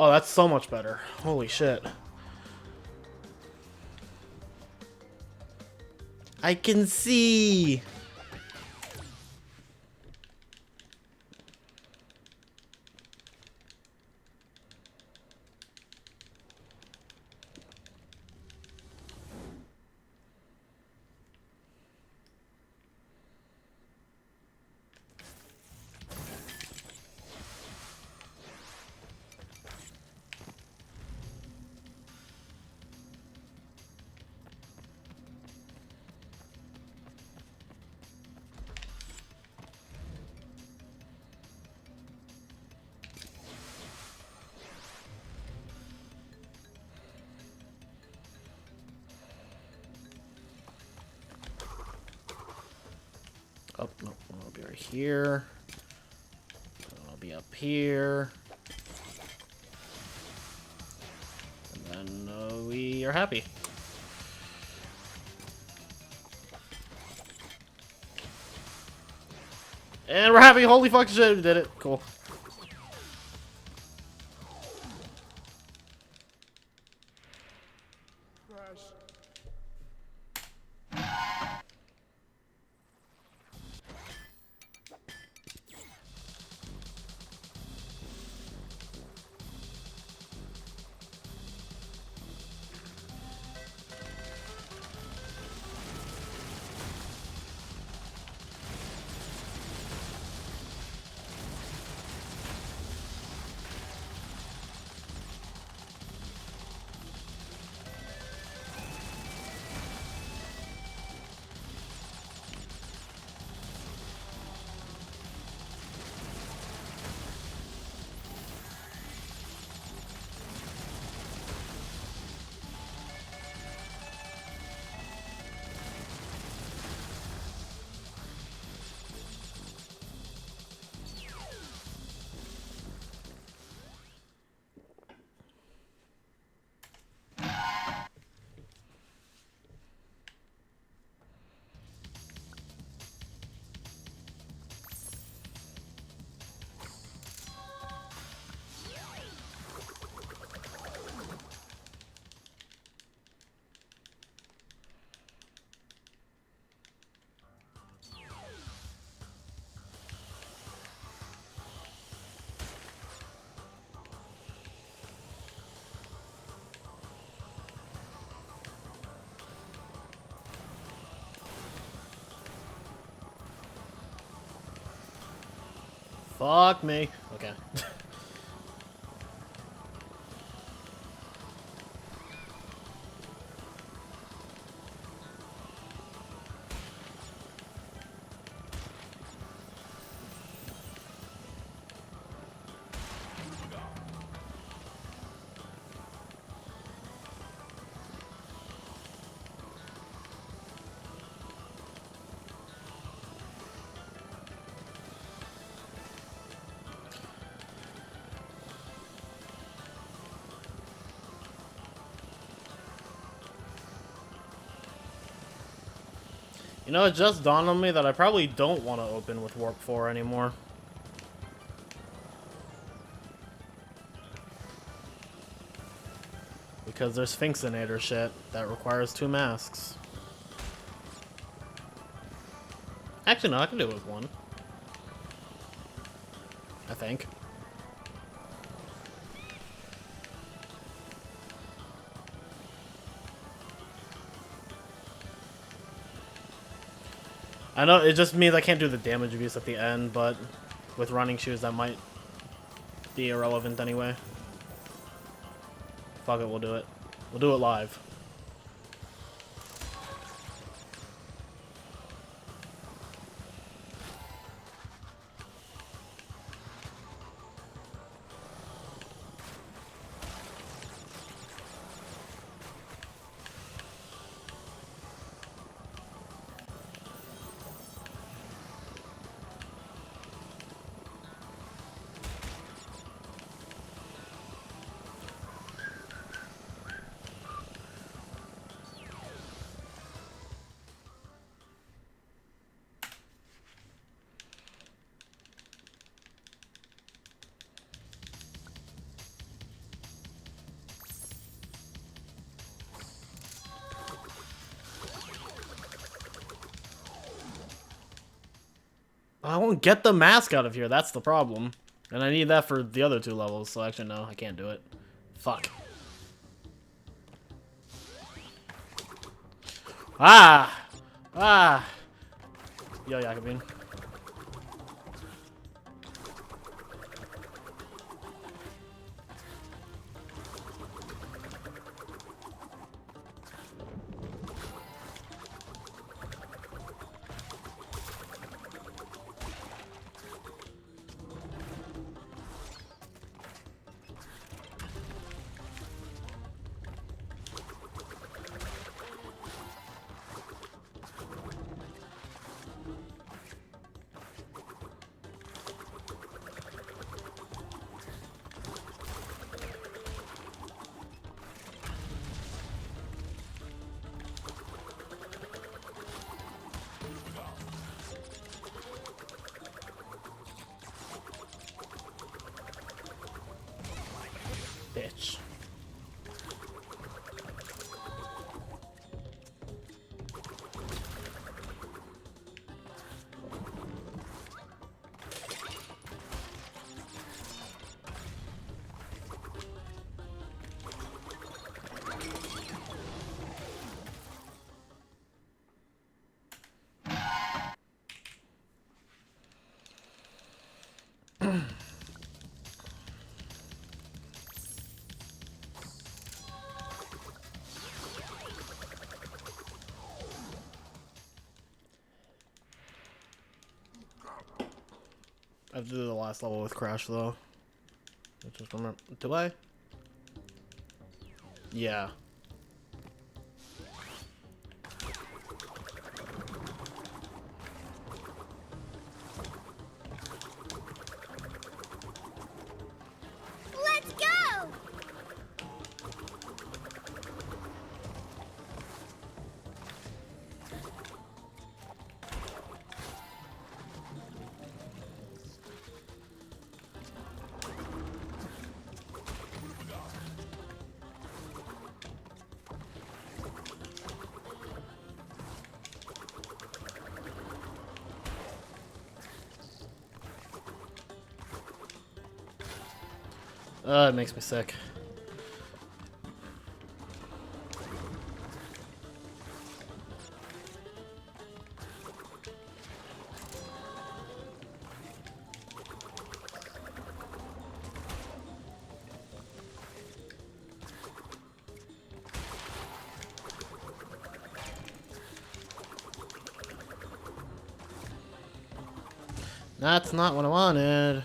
Oh, that's so much better. Holy shit. I can see. Oh, no, I'll be right here. I'll be up here. And then we are happy. And we're happy. Holy fuck shit, we did it. Cool. Fuck me. Okay. You know, it just dawned on me that I probably don't want to open with Warp 4 anymore. Because there's Sphinxinator shit that requires 2 masks. Actually, no, I can do it with 1. I think. I know it just means I can't do the damage abuse at the end, but with running shoes that might be irrelevant anyway. Fuck it, we'll do it. We'll do it live. I won't get the mask out of here. That's the problem. And I need that for the other 2 levels. So actually, no, I can't do it. Fuck. Ah! Ah! Yo, Jakobin. Bitch. I have to do the last level with Crash though. I just remember. Do I? Yeah. Let's go! It makes me sick. That's not what I wanted.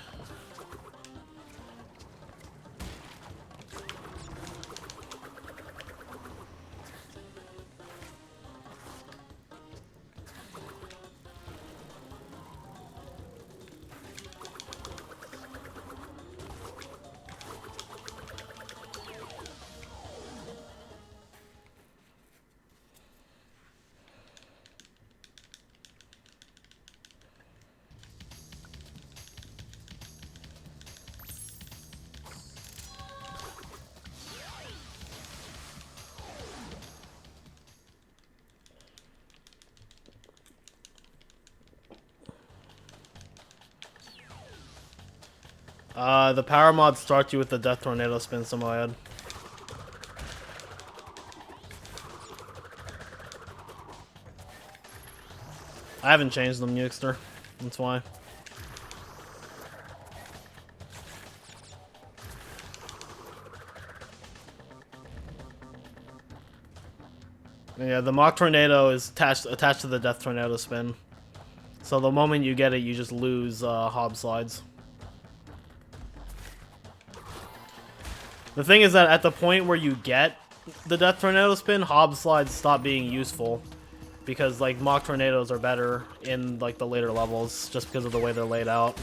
The PowerMod starts you with the Death Tornado spin Samoyed. I haven't changed them, Yukester. That's why. Yeah, the Mach Tornado is attached to the Death Tornado spin. So the moment you get it, you just lose Hob Slides. The thing is that at the point where you get the Death Tornado spin, Hob Slides stop being useful. Because, like, Mach Tornadoes are better in, like, the later levels, just because of the way they're laid out.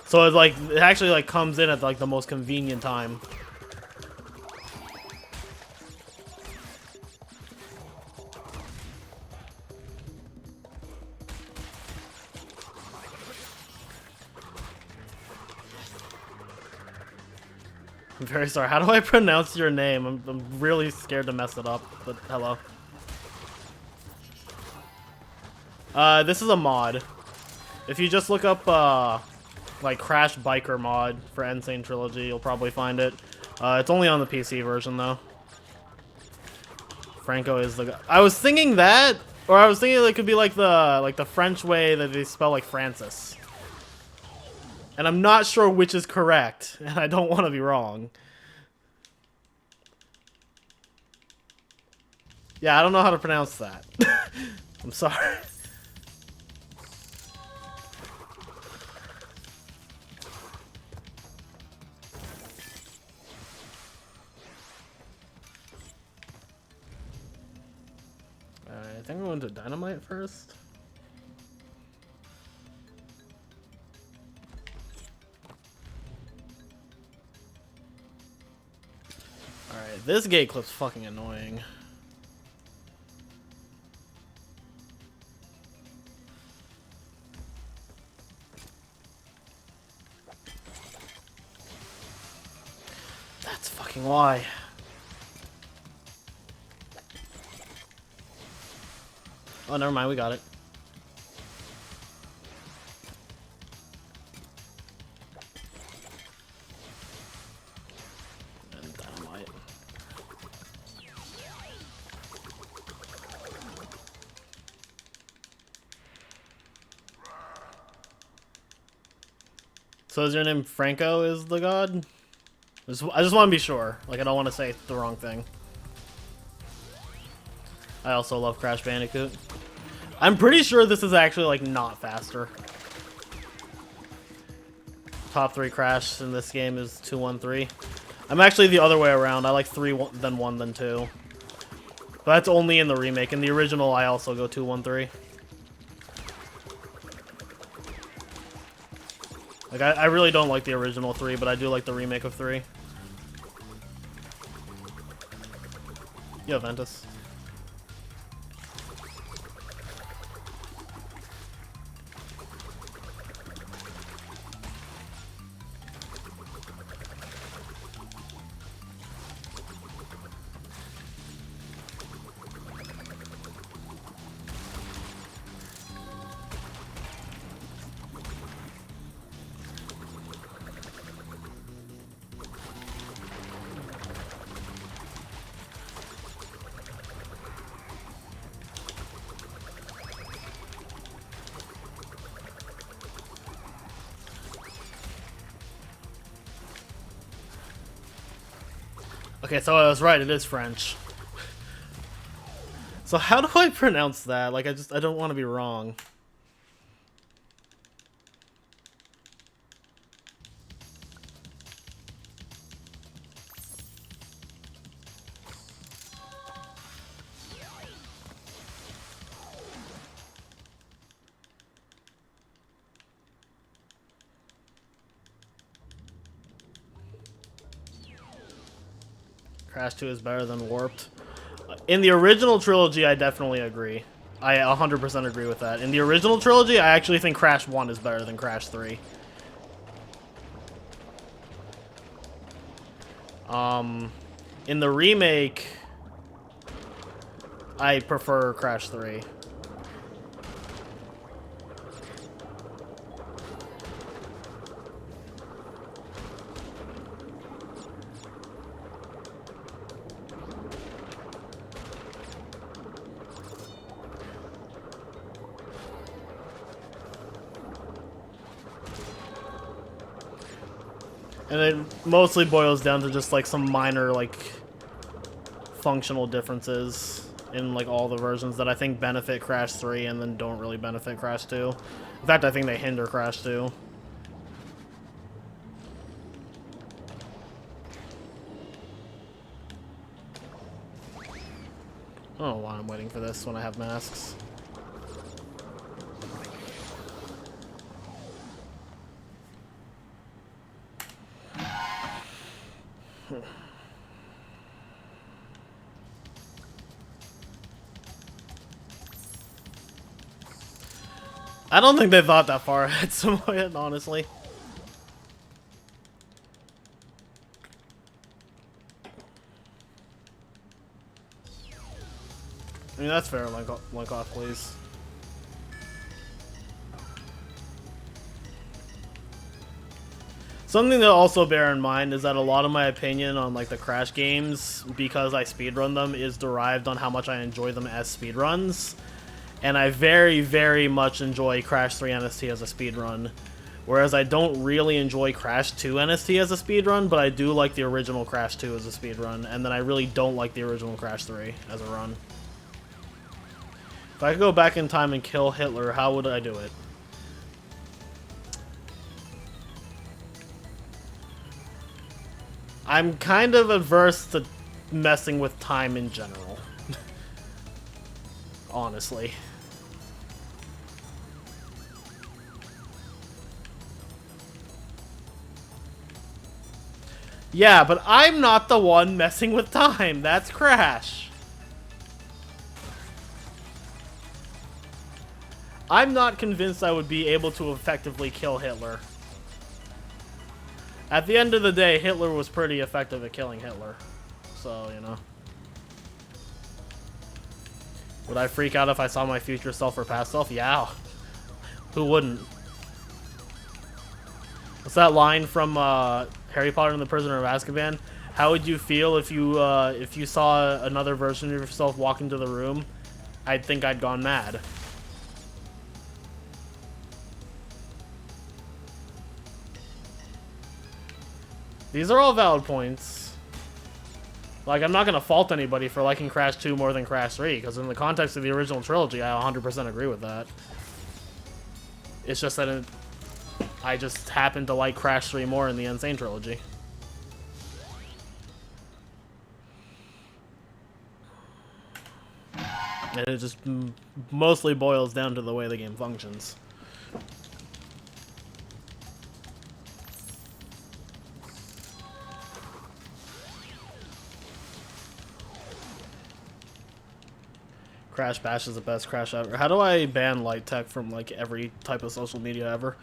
So, it's like, it actually, like, comes in at, like, the most convenient time. I'm very sorry. How do I pronounce your name? I'm really scared to mess it up, but hello. This is a mod. If you just look up like Crash Biker mod for Sane Trilogy, you'll probably find it. It's only on the PC version though. Franco is the guy. I was thinking that, or I was thinking it could be like the French way that they spell like Francis. And I'm not sure which is correct, and I don't want to be wrong. Yeah, I don't know how to pronounce that. I'm sorry. Alright, I think we're going to Dynamite first. Alright, this gate clip's fucking annoying. That's fucking why. Oh, never mind, we got it. And Dynamite. So is your name Franco is the god? I just want to be sure. Like, I don't want to say the wrong thing. I also love Crash Bandicoot. I'm pretty sure this is actually, like, not faster. Top 3 Crash in this game is 2, 1, 3. I'm actually the other way around. I like 3, then 1, then 2. But that's only in the remake. In the original, I also go 2, 1, 3. Like, I really don't like the original 3, but I do like the remake of 3. Yo, Ventus. Okay, so I was right, it is French. So how do I pronounce that? Like, I don't want to be wrong. Crash 2 is better than Warped. In the original trilogy, I definitely agree. I 100% agree with that. In the original trilogy, I actually think Crash 1 is better than Crash 3. In the remake, I prefer Crash 3. And it mostly boils down to just like some minor like functional differences in like all the versions that I think benefit Crash 3 and then don't really benefit Crash 2. In fact, I think they hinder Crash 2. I don't know why I'm waiting for this when I have masks. I don't think they thought that far ahead, Samoyed, honestly. I mean, that's fair, link off, please. Something to also bear in mind is that a lot of my opinion on like the Crash games, because I speedrun them, is derived on how much I enjoy them as speedruns. And I very, very much enjoy Crash 3 NST as a speedrun. Whereas I don't really enjoy Crash 2 NST as a speedrun, but I do like the original Crash 2 as a speedrun, and then I really don't like the original Crash 3 as a run. If I could go back in time and kill Hitler, how would I do it? I'm kind of averse to messing with time in general. Honestly. Yeah, but I'm not the one messing with time. That's Crash. I'm not convinced I would be able to effectively kill Hitler. At the end of the day, Hitler was pretty effective at killing Hitler. So, you know. Would I freak out if I saw my future self or past self? Yeah. Who wouldn't? What's that line from Harry Potter and the Prisoner of Azkaban? How would you feel if you saw another version of yourself walk into the room? I'd think I'd gone mad. These are all valid points. Like, I'm not going to fault anybody for liking Crash 2 more than Crash 3, because in the context of the original trilogy, I 100% agree with that. It's just that I just happen to like Crash 3 more in the Insane trilogy. And it just mostly boils down to the way the game functions. Crash Bash is the best Crash ever. How do I ban light tech from like every type of social media ever?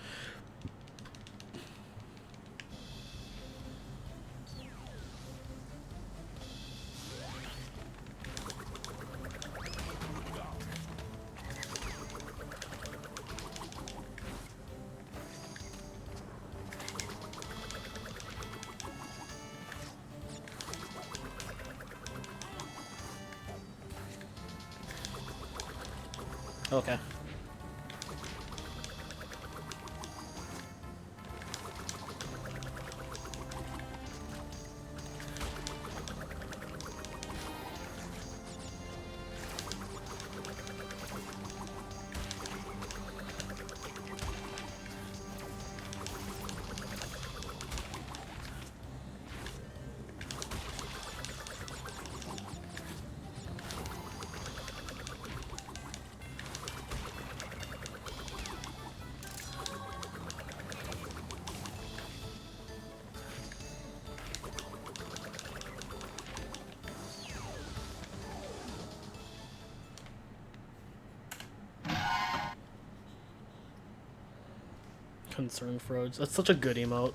Okay. Concerned Frodes. That's such a good emote.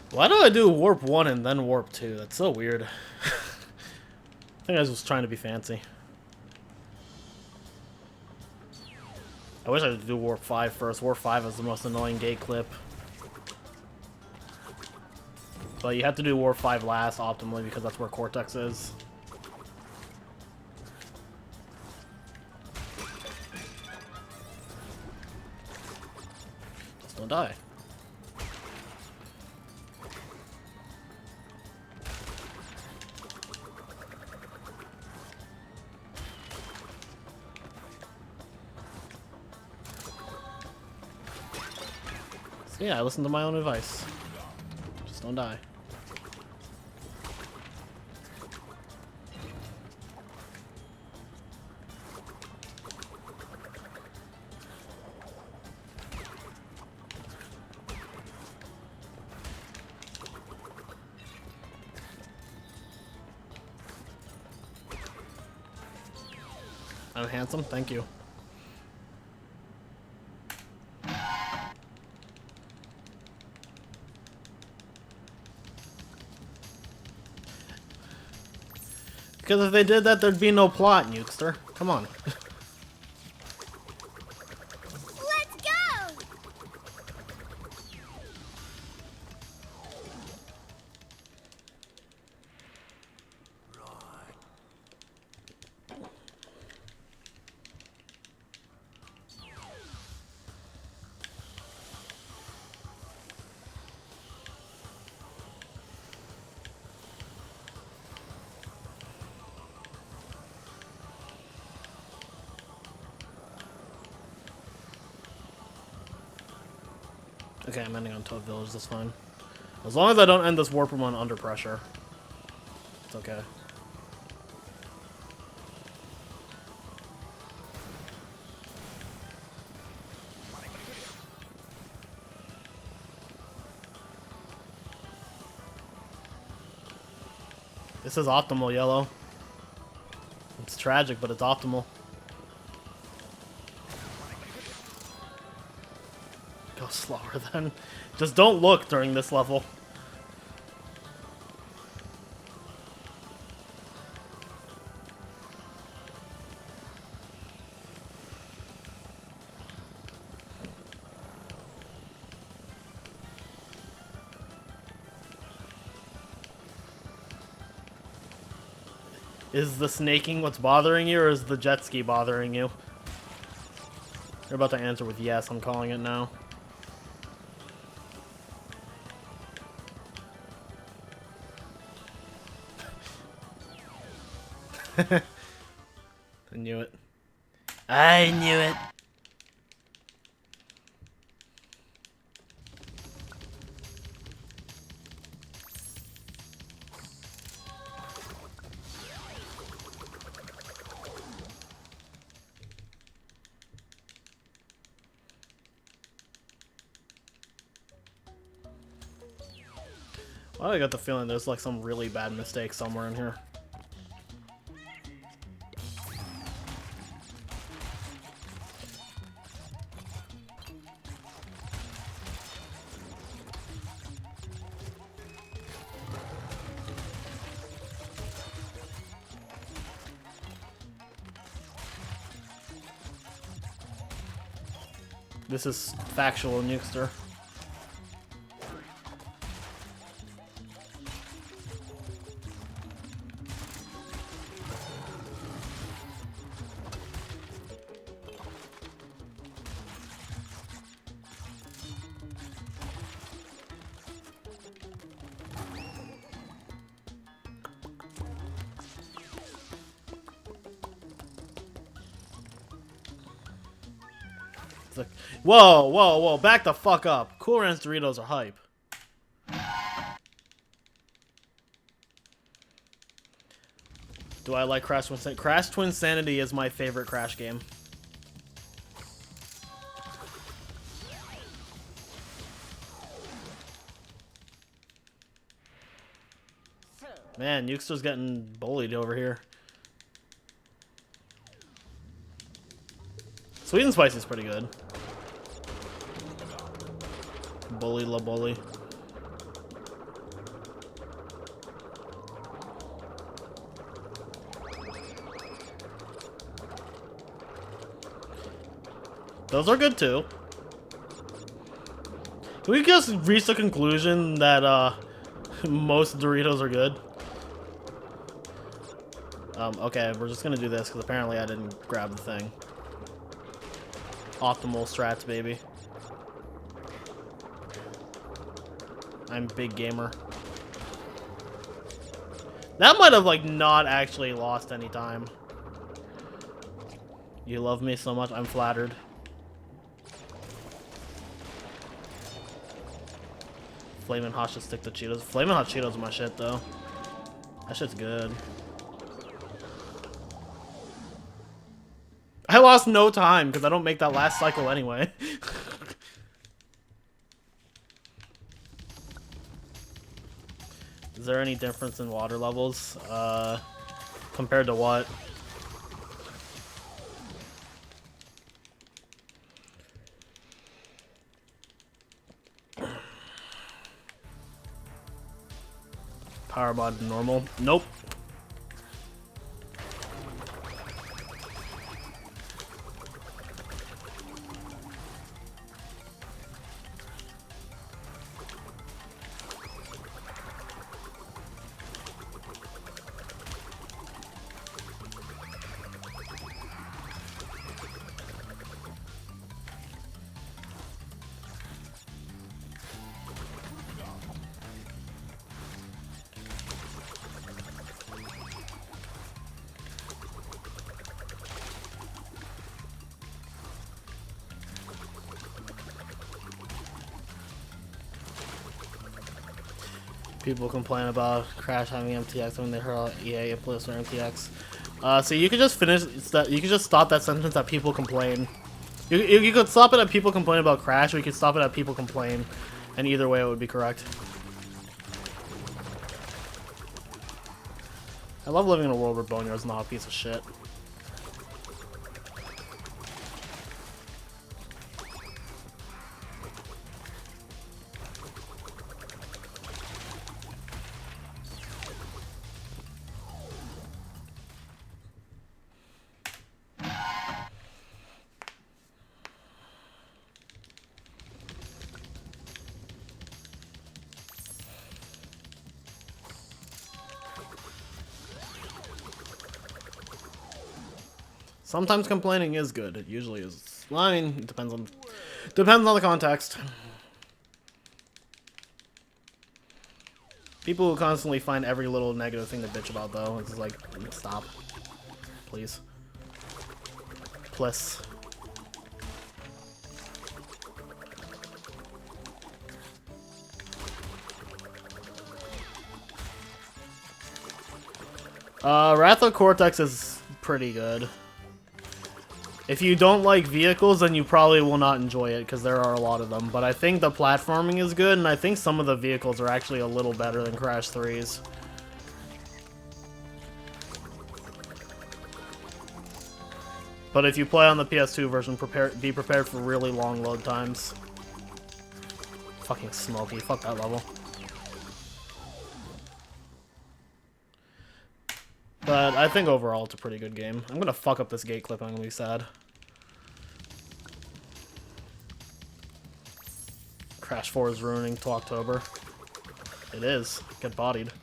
Why do I do Warp 1 and then Warp 2? That's so weird. I think I was just trying to be fancy. I wish I could do Warp 5 first. Warp 5 is the most annoying gate clip. But you have to do Warp 5 last optimally because that's where Cortex is. Just don't die. So yeah, I listened to my own advice. Just don't die. I'm handsome, thank you. Because if they did that, there'd be no plot, Nukester. Come on. Let's go! Okay, I'm ending on Toad Village, that's fine. As long as I don't end this Warp Room under pressure. It's okay. This is optimal, Yellow. It's tragic, but it's optimal. Go slower then. Just don't look during this level. Is the snaking what's bothering you, or is the jet ski bothering you? You're about to answer with yes, I'm calling it now. I knew it. I knew it. Well, I got the feeling there's like some really bad mistake somewhere in here. This is factual, Nukester. It's like, whoa, whoa, whoa, back the fuck up. Cool Ranch Doritos are hype. Do I like Crash Twin Sanity? Crash Twin Sanity is my favorite Crash game. Man, Nukester's getting bullied over here. Sweet and Spicy is pretty good. Bully la bully. Those are good too. Can we just reach the conclusion that most Doritos are good? Okay, we're just gonna do this because apparently I didn't grab the thing. Optimal strats, baby. I'm big gamer. That might have like not actually lost any time. You love me so much, I'm flattered. Flamin' Hot should stick to Cheetos. Flamin' Hot Cheetos are my shit though. That shit's good. I lost no time because I don't make that last cycle anyway. Is there any difference in water levels? Compared to what? PowerMod normal? Nope. People complain about Crash having MTX when they heard EA implements their MTX. So you could just finish that. You could just stop that sentence at people complain. You could stop it at people complain about Crash, or you could stop it at people complain, and either way it would be correct. I love living in a world where Boneyard's not a piece of shit. Sometimes complaining is good. It usually is. Well, I mean, it depends on the context. People who constantly find every little negative thing to bitch about, though, it's like, stop, please, please. Wrath of Cortex is pretty good. If you don't like vehicles, then you probably will not enjoy it, because there are a lot of them. But I think the platforming is good, and I think some of the vehicles are actually a little better than Crash 3's. But if you play on the PS2 version, be prepared for really long load times. Fucking smoky. Fuck that level. But I think overall it's a pretty good game. I'm gonna fuck up this gate clip, I'm gonna be sad. Crash 4 is ruining till October. It is. Get bodied.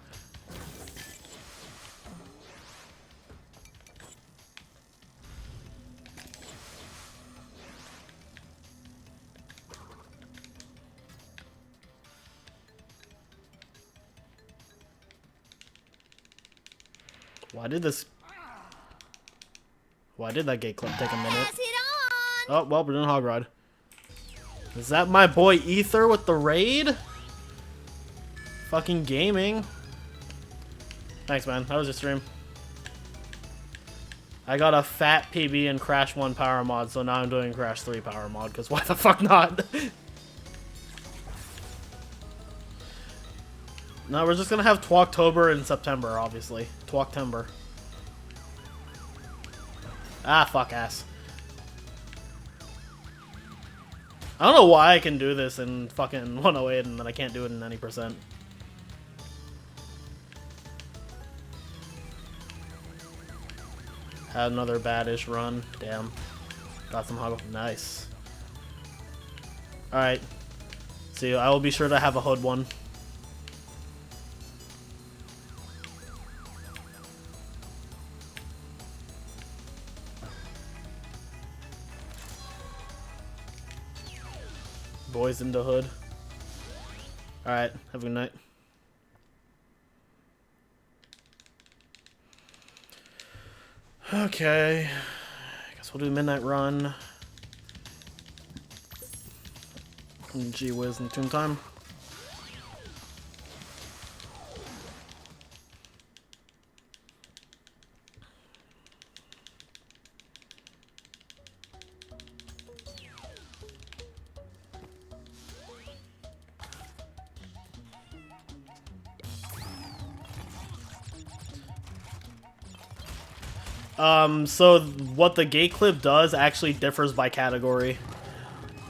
Why did that gate clip take a minute? Pass it on. Oh, well, we're doing Hog Ride. Is that my boy Ether with the raid? Fucking gaming. Thanks, man. That was your stream. I got a fat PB in Crash 1 PowerMod, so now I'm doing Crash 3 PowerMod, because why the fuck not? No, we're just gonna have Twoktober in September, obviously. Twoktember. Ah, fuck ass. I don't know why I can do this in fucking 108 and then I can't do it in any percent. Had another bad-ish run. Damn. Got some hog. Nice. Alright. See, I will be sure to have a HUD one. Boys in the hood. Alright, have a good night. Okay. I guess we'll do Midnight Run. Gee whiz in tune time. So what the gate clip does actually differs by category.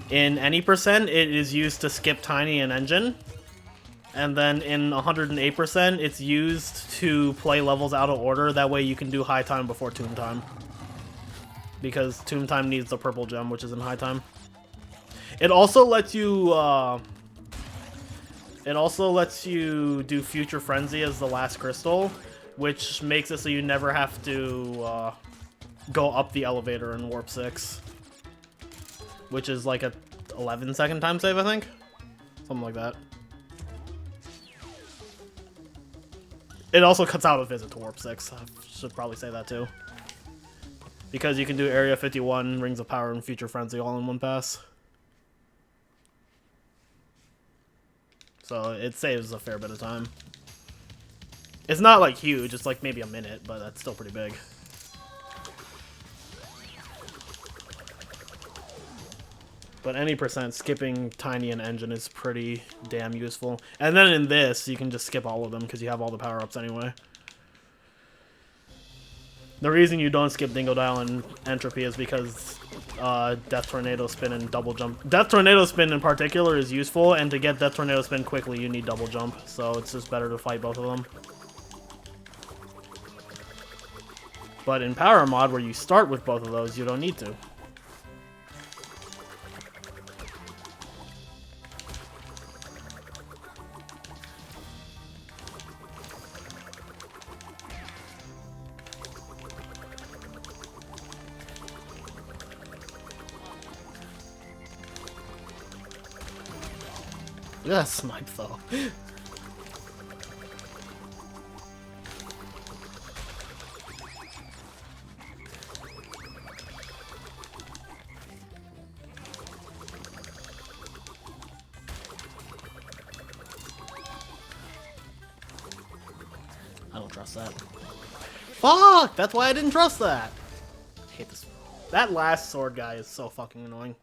In any percent, it is used to skip Tiny and Engine. And then in 108%, it's used to play levels out of order. That way you can do high time before Tomb Time. Because Tomb Time needs the purple gem, which is in high time. It also lets you, do Future Frenzy as the last crystal, which makes it so you never have to go up the elevator in Warp 6. Which is like a 11-second time save, I think? Something like that. It also cuts out a visit to Warp 6. I should probably say that too. Because you can do Area 51, Rings of Power, and Future Frenzy all in one pass. So it saves a fair bit of time. It's not like huge, it's like maybe a minute, but that's still pretty big. But any percent skipping Tiny and Engine is pretty damn useful. And then in this, you can just skip all of them because you have all the power-ups anyway. The reason you don't skip Dingo Dial and Entropy is because Death Tornado Spin and Double Jump. Death Tornado Spin in particular is useful, and to get Death Tornado Spin quickly, you need Double Jump. So it's just better to fight both of them. But in PowerMod, where you start with both of those, you don't need to. Yeah, snipe though. I don't trust that. Fuck! That's why I didn't trust that! I hate this. That last sword guy is so fucking annoying.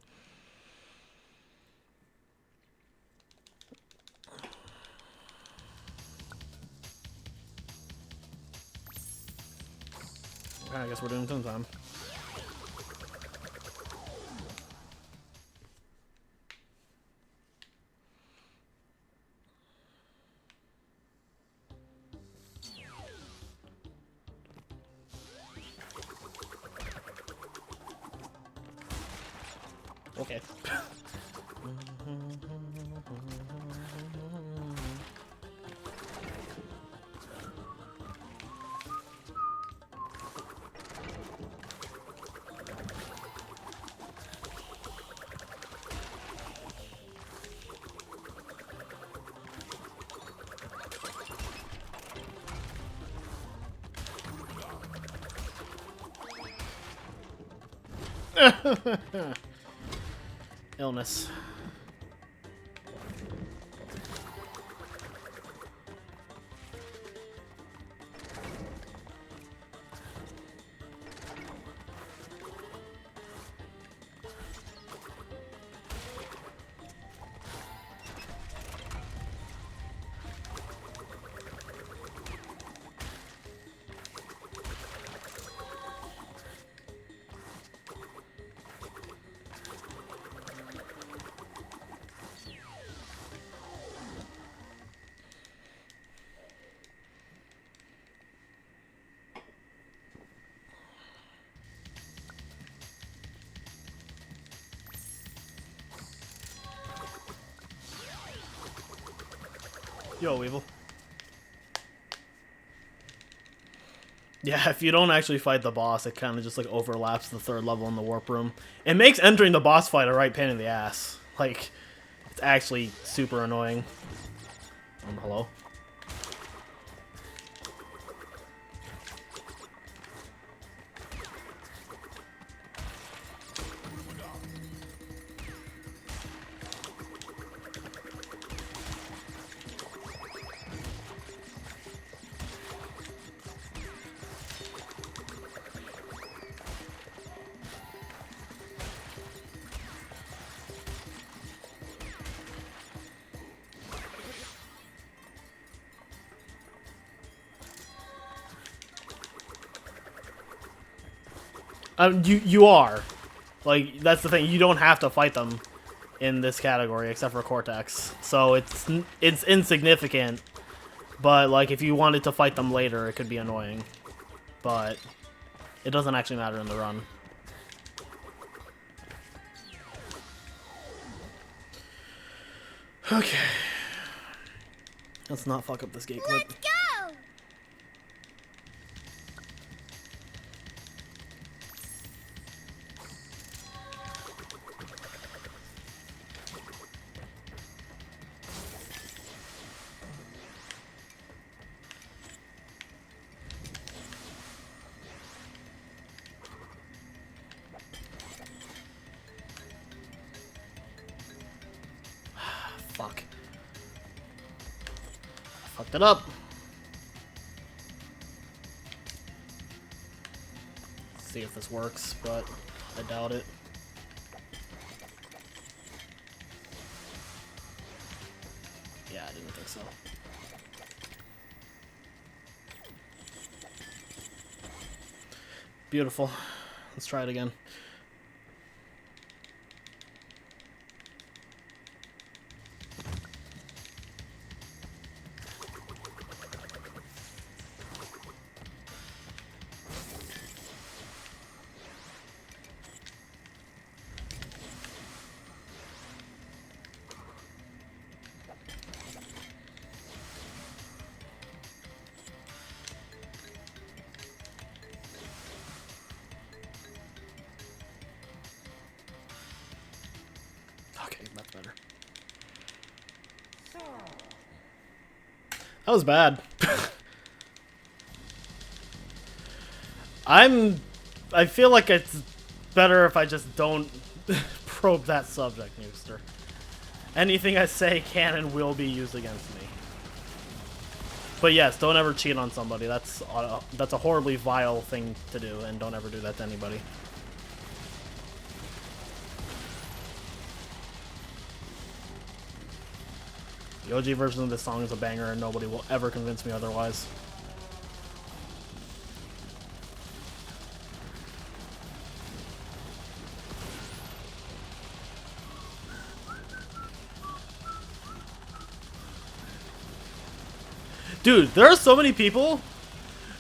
I guess we're doing Toon Time. Okay. Illness. Yo, Weevil. Yeah, if you don't actually fight the boss, it kind of just like overlaps the third level in the warp room. It makes entering the boss fight a right pain in the ass. Like, it's actually super annoying. Hello? You are. Like, that's the thing. You don't have to fight them in this category, except for Cortex. So it's insignificant. But, like, if you wanted to fight them later, it could be annoying. But it doesn't actually matter in the run. Okay. Let's not fuck up this gate clip. Let's go! Fuck. Fucked it up. Let's see if this works, but I doubt it. Yeah, I didn't think so. Beautiful. Let's try it again. Okay, that's better. That was bad. I feel like it's better if I just don't probe that subject, Newster. Anything I say can and will be used against me. But yes, don't ever cheat on somebody. That's a horribly vile thing to do, and don't ever do that to anybody. The OG version of this song is a banger, and nobody will ever convince me otherwise. Dude, there are so many people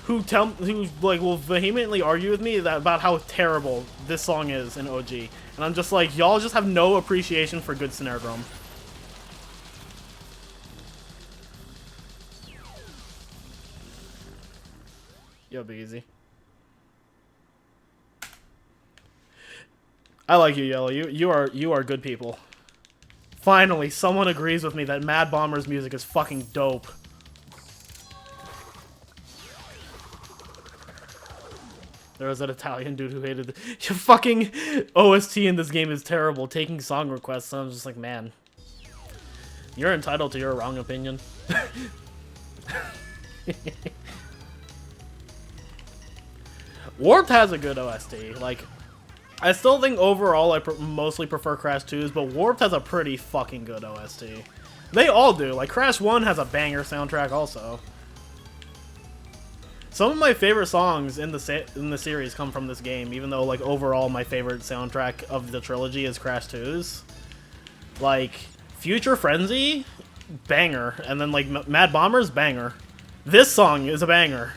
who will vehemently argue with me about how terrible this song is in OG, and I'm just like, y'all just have no appreciation for good snare drum. Yo, be easy. I like you, Yellow. You are good people. Finally, someone agrees with me that Mad Bomber's music is fucking dope. There was that Italian dude who hated the fucking OST in this game is terrible, taking song requests, and I was just like, man, you're entitled to your wrong opinion. Warped has a good OST. Like, I still think overall I mostly prefer Crash 2's, but Warped has a pretty fucking good OST. They all do. Like, Crash 1 has a banger soundtrack also. Some of my favorite songs in the series come from this game, even though, like, overall my favorite soundtrack of the trilogy is Crash 2's. Like, Future Frenzy, banger. And then, like, Mad Bomber's banger. This song is a banger.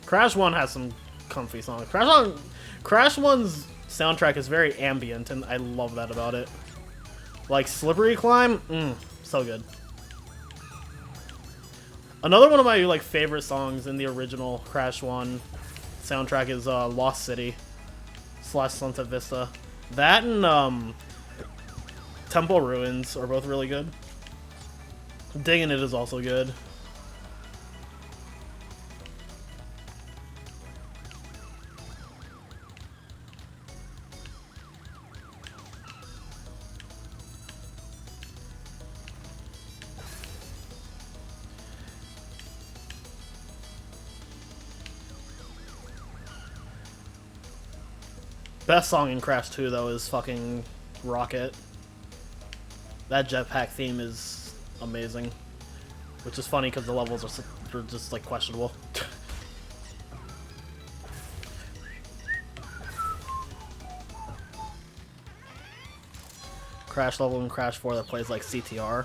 Crash 1 has some comfy songs. Crash 1's soundtrack is very ambient, and I love that about it. Like, Slippery Climb, so good. Another one of my, like, favorite songs in the original Crash 1 soundtrack is Lost City / Sunset Vista. That and Temple Ruins are both really good. Digging It is also good. Best song in Crash 2, though, is fucking Rocket. That jetpack theme is amazing. Which is funny because the levels are just, like, questionable. Crash level in Crash 4 that plays, like, CTR.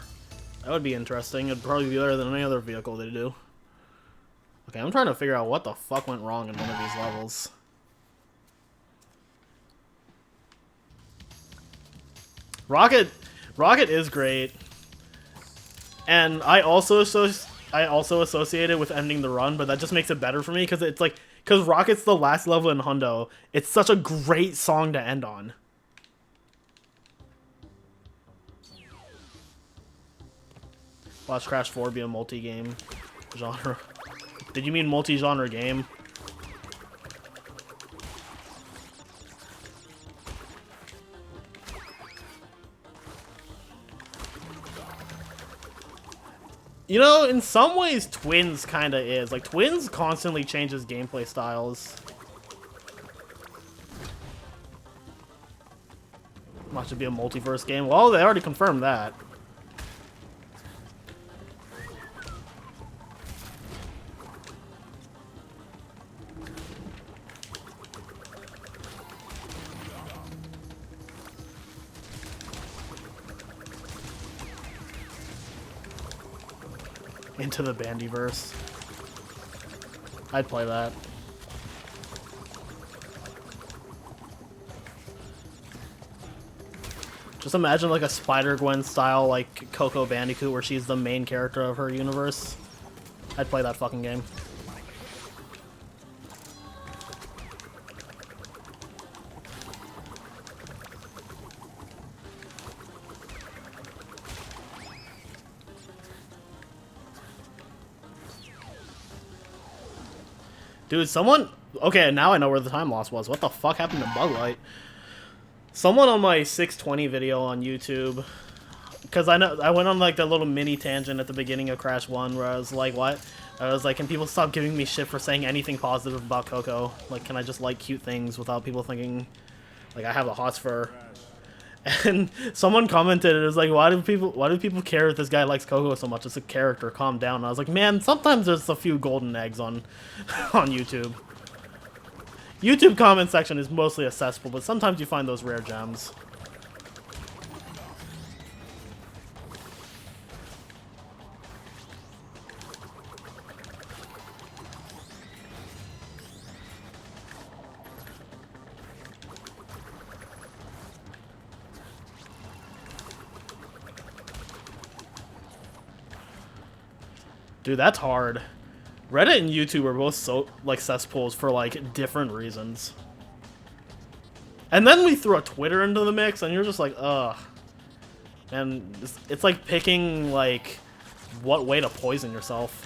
That would be interesting. It'd probably be better than any other vehicle they do. Okay, I'm trying to figure out what the fuck went wrong in one of these levels. Rocket is great, and I also associate it with ending the run, but that just makes it better for me because it's like, because Rocket's the last level in Hundo. It's such a great song to end on. Watch Crash 4 be a multi-game genre. Did you mean multi-genre game? You know, in some ways, Twins kind of is. Like, Twins constantly changes gameplay styles. Watch it be a multiverse game. Well, they already confirmed that. Into the Bandiverse. I'd play that. Just imagine like a Spider-Gwen style like Coco Bandicoot where she's the main character of her universe. I'd play that fucking game. Dude, someone... Okay, now I know where the time loss was. What the fuck happened to Bug Light? Someone on my 620 video on YouTube... Because I went on like that little mini tangent at the beginning of Crash 1 where I was like, what? I was like, can people stop giving me shit for saying anything positive about Coco? Like, can I just like cute things without people thinking, like, I have a hots for her? And someone commented, it was like, why do people care if this guy likes Coco so much? It's a character, calm down. And I was like, man, sometimes there's a few golden eggs on on YouTube. YouTube comment section is mostly accessible, but sometimes you find those rare gems. Dude, that's hard. Reddit and YouTube are both so, like, cesspools for, like, different reasons. And then we threw a Twitter into the mix, and you're just like, ugh. And it's like picking, like, what way to poison yourself.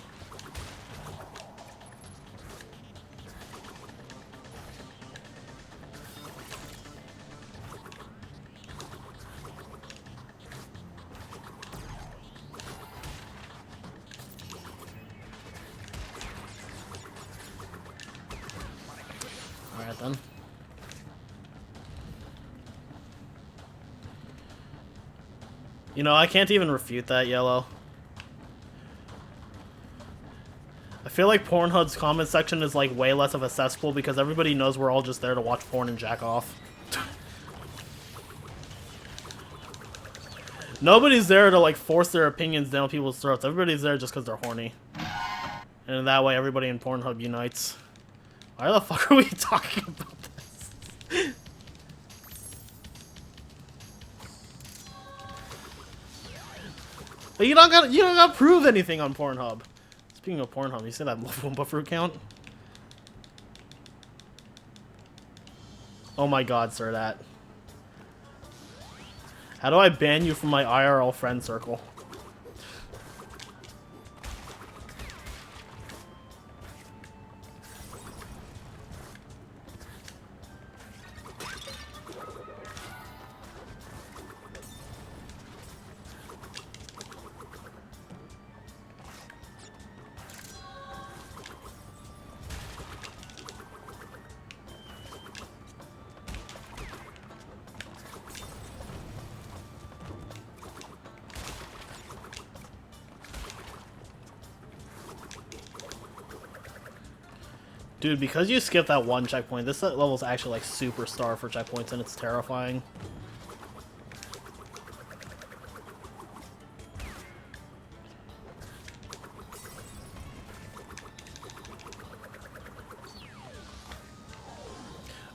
Alright then. You know, I can't even refute that, Yellow. I feel like Pornhub's comment section is like way less of a cesspool because everybody knows we're all just there to watch porn and jack off. Nobody's there to like force their opinions down people's throats. Everybody's there just because they're horny. And in that way, everybody in Pornhub unites. Why the fuck are we talking about this? But you don't gotta prove anything on Pornhub. Speaking of Pornhub, you see that Wumpa Fruit count? Oh my god, sir, that. How do I ban you from my IRL friend circle? Dude, because you skipped that one checkpoint, this level's actually like superstar for checkpoints and it's terrifying.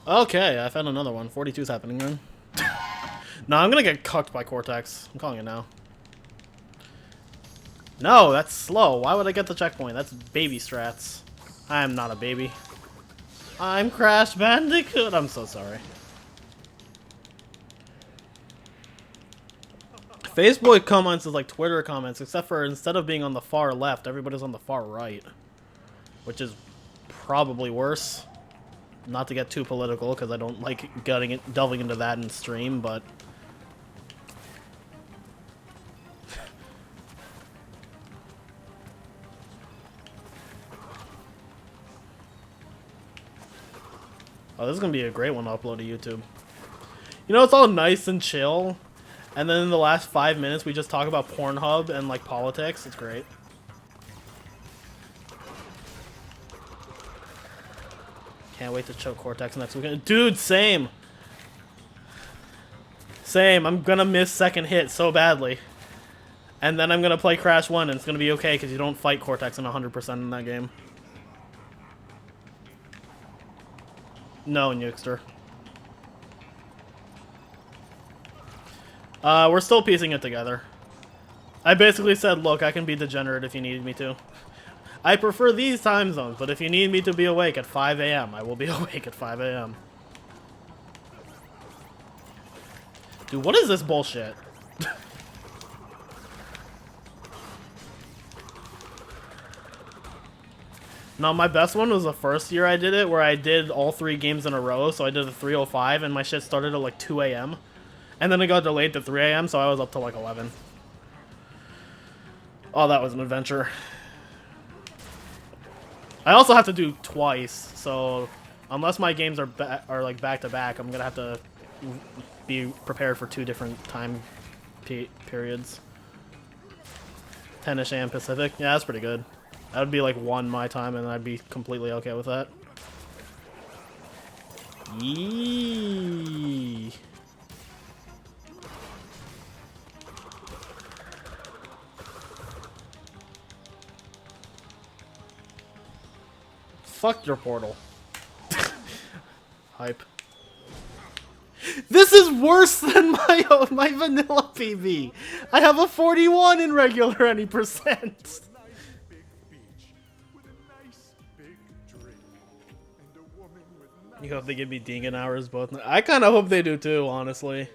Okay, I found another one. 42's happening then. No, I'm gonna get cucked by Cortex. I'm calling it now. No, that's slow. Why would I get the checkpoint? That's baby strats. I am not a baby. I'm Crash Bandicoot. I'm so sorry. Facebook comments is like Twitter comments, except for instead of being on the far left, everybody's on the far right. Which is probably worse. Not to get too political, because I don't like delving into that in stream, but... Oh, this is gonna be a great one to upload to YouTube. You know, it's all nice and chill, and then in the last 5 minutes we just talk about Pornhub and like politics. It's great. Can't wait to choke Cortex next weekend. Dude, same. Same. I'm gonna miss second hit so badly. And then I'm gonna play Crash 1 and it's gonna be okay because you don't fight Cortex in 100% in that game. No, Nukester. We're still piecing it together. I basically said, look, I can be degenerate if you need me to. I prefer these time zones, but if you need me to be awake at 5 AM, I will be awake at 5 AM. Dude, what is this bullshit? No, my best one was the first year I did it, where I did all 3 games in a row, so I did a 3:05, and my shit started at like 2 AM. And then it got delayed to 3 AM, so I was up till like 11. Oh, that was an adventure. I also have to do twice, so unless my games are like back to back, I'm gonna have to be prepared for 2 different time periods. 10ish AM Pacific. Yeah, that's pretty good. That would be like 1 my time, and I'd be completely okay with that. Yee. Fuck your portal. Hype. This is worse than my vanilla PB. I have a 41 in regular any percent. You hope they give me Dingan hours both. I kind of hope they do too, honestly.